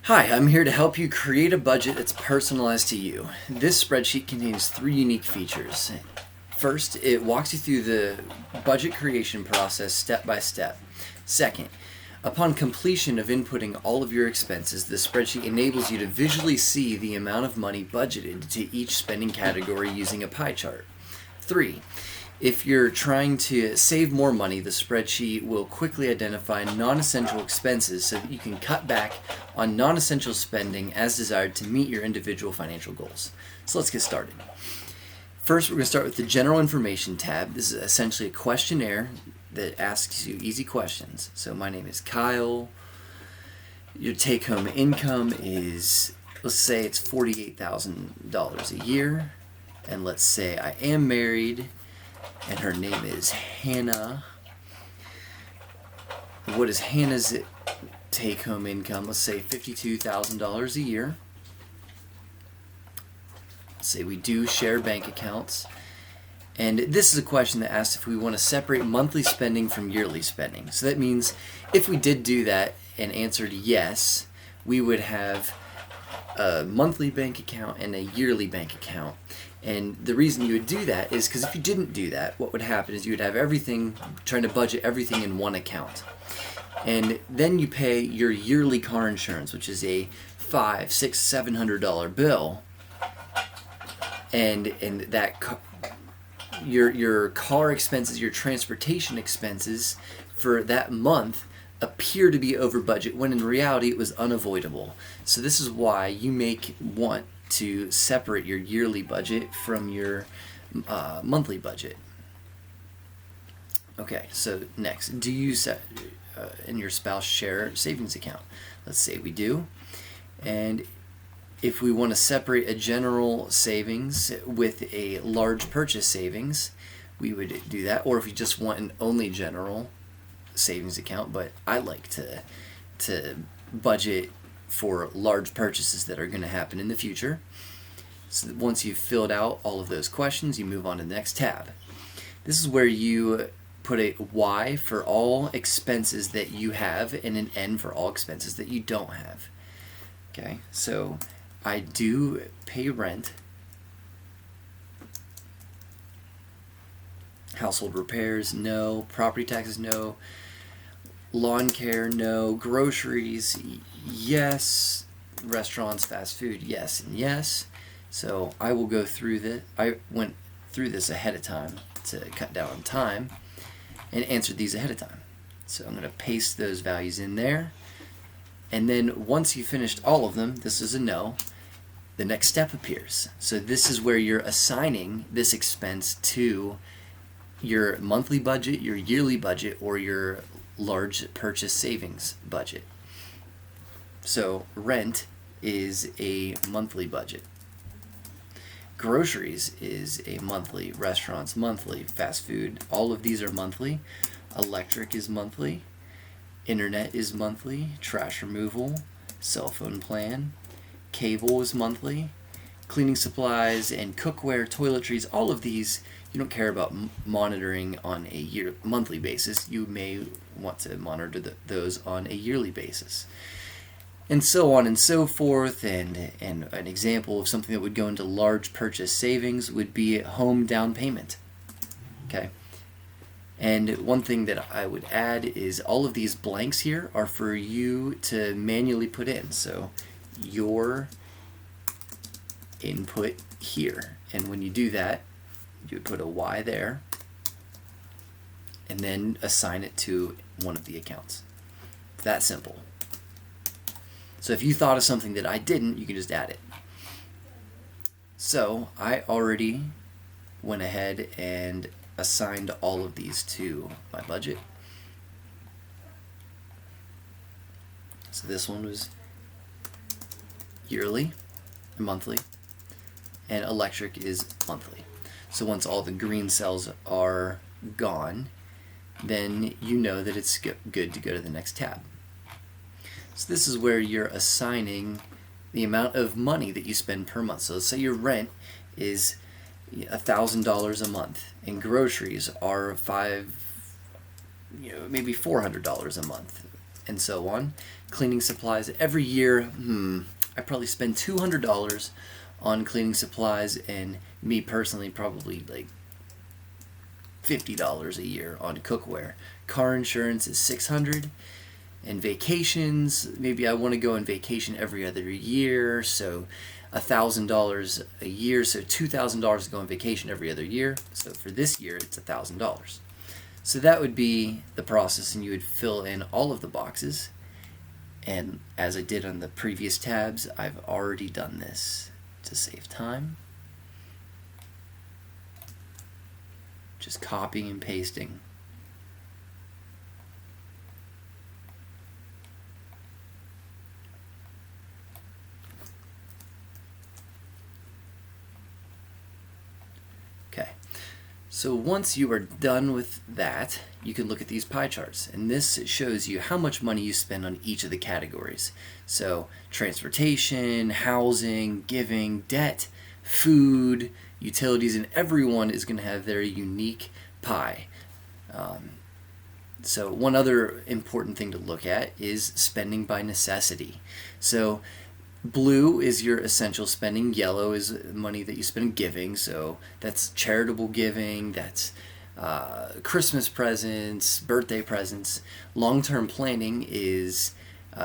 Hi, I'm here to help you create a budget that's personalized to you. This spreadsheet contains three unique features. First, it walks you through the budget creation process step by step. Second, upon completion of inputting all of your expenses, the spreadsheet enables you to visually see the amount of money budgeted to each spending category using a pie chart. 3. If you're trying to save more money, the spreadsheet will quickly identify non-essential expenses so that you can cut back on non-essential spending as desired to meet your individual financial goals. So let's get started. First, we're going to start with the General Information tab. This is essentially a questionnaire that asks you easy questions. So my name is Kyle. Your take-home income is, let's say it's $48,000 a year. And let's say I am married and her name is Hannah. What is Hannah's take-home income? Let's say $52,000 a year. Let's say we do share bank accounts. And this is a question that asks if we want to separate monthly spending from yearly spending. So that means if we did do that and answered yes, we would have a monthly bank account and a yearly bank account. And the reason you would do that is because if you didn't do that, what would happen is you would have everything, trying to budget everything in one account. And then you pay your yearly car insurance, which is a $500, $600, $700 bill. And that your car expenses, your transportation expenses for that month appear to be over budget when in reality it was unavoidable. So this is why you want to separate your yearly budget from your monthly budget. Okay, so next, do you and your spouse share savings account? Let's say we do. And if we want to separate a general savings with a large purchase savings, we would do that. Or if you just want an only general savings account, but I like to budget for large purchases that are going to happen in the future. So once you've filled out all of those questions, you move on to the next tab. This is where you put a Y for all expenses that you have and an N for all expenses that you don't have. Okay, so I do pay rent, household repairs, no, property taxes, no, lawn care, no, groceries, yes, restaurants, fast food, yes, and yes. So I will go through this. I went through this ahead of time to cut down on time and answered these ahead of time. So I'm going to paste those values in there. And then once you finished all of them, this is a no, the next step appears. So this is where you're assigning this expense to your monthly budget, your yearly budget, or your large purchase savings budget. So rent is a monthly budget. Groceries is a monthly, restaurants monthly, fast food, all of these are monthly. Electric is monthly, internet is monthly, trash removal, cell phone plan, cable is monthly, cleaning supplies and cookware, toiletries, all of these you don't care about monitoring on a monthly basis. You may want to monitor those on a yearly basis. And so on and so forth. And an example of something that would go into large purchase savings would be home down payment. Okay. And one thing that I would add is all of these blanks here are for you to manually put in. So your input here. And when you do that, you would put a Y there and then assign it to one of the accounts. That simple. So if you thought of something that I didn't, you can just add it. So I already went ahead and assigned all of these to my budget. So this one was yearly, monthly, and electric is monthly. So once all the green cells are gone, then you know that it's good to go to the next tab. So this is where you're assigning the amount of money that you spend per month. So let's say your rent is $1,000 a month, and groceries are maybe $400 a month. and so on. Cleaning supplies every year, I probably spend $200 on cleaning supplies, and me personally probably like $50 a year on cookware. Car insurance is $600, and vacations, maybe I want to go on vacation every other year, so $1,000 a year, so $2,000 to go on vacation every other year. So for this year, it's $1,000. So that would be the process, and you would fill in all of the boxes. And as I did on the previous tabs, I've already done this to save time. Just copying and pasting. Okay, so once you are done with that, you can look at these pie charts, and this shows you how much money you spend on each of the categories. So transportation, housing, giving, debt, food, utilities, and everyone is going to have their unique pie. So one other important thing to look at is spending by necessity. So blue is your essential spending, yellow is money that you spend giving, so that's charitable giving, that's Christmas presents, birthday presents. Long-term planning is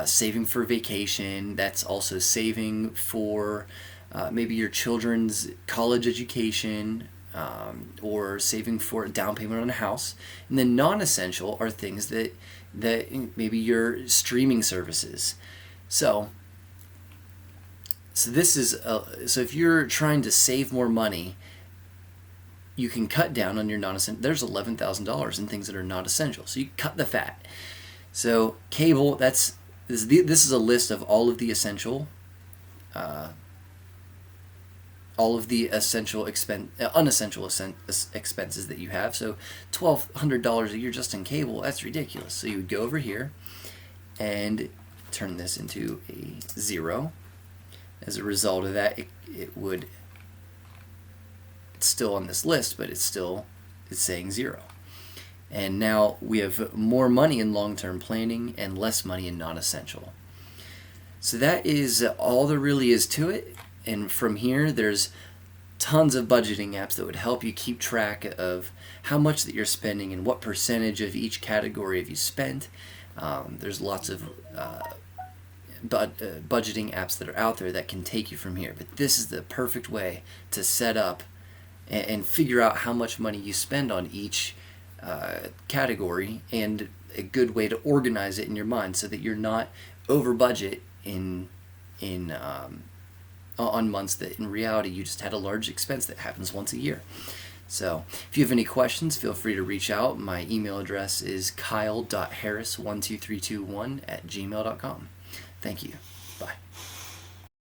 saving for vacation, that's also saving for maybe your children's college education, or saving for a down payment on a house. And then non-essential are things that maybe your streaming services. So this is so if you're trying to save more money, you can cut down on your non-essential. There's $11,000 in things that are not essential, so you cut the fat. So cable, this is a list of all of the essential, unessential expenses that you have. So $1,200 a year just in cable, that's ridiculous. So you would go over here and turn this into a 0. As a result of that, it's still on this list, but it's saying 0. And now we have more money in long-term planning and less money in non-essential. So that is all there really is to it. And from here, there's tons of budgeting apps that would help you keep track of how much that you're spending and what percentage of each category have you spent. There's lots of budgeting apps that are out there that can take you from here. But this is the perfect way to set up and figure out how much money you spend on each category, and a good way to organize it in your mind so that you're not over budget on months that in reality you just had a large expense that happens once a year. So if you have any questions, feel free to reach out. My email address is kyle.harris12321@gmail.com. Thank you. Bye.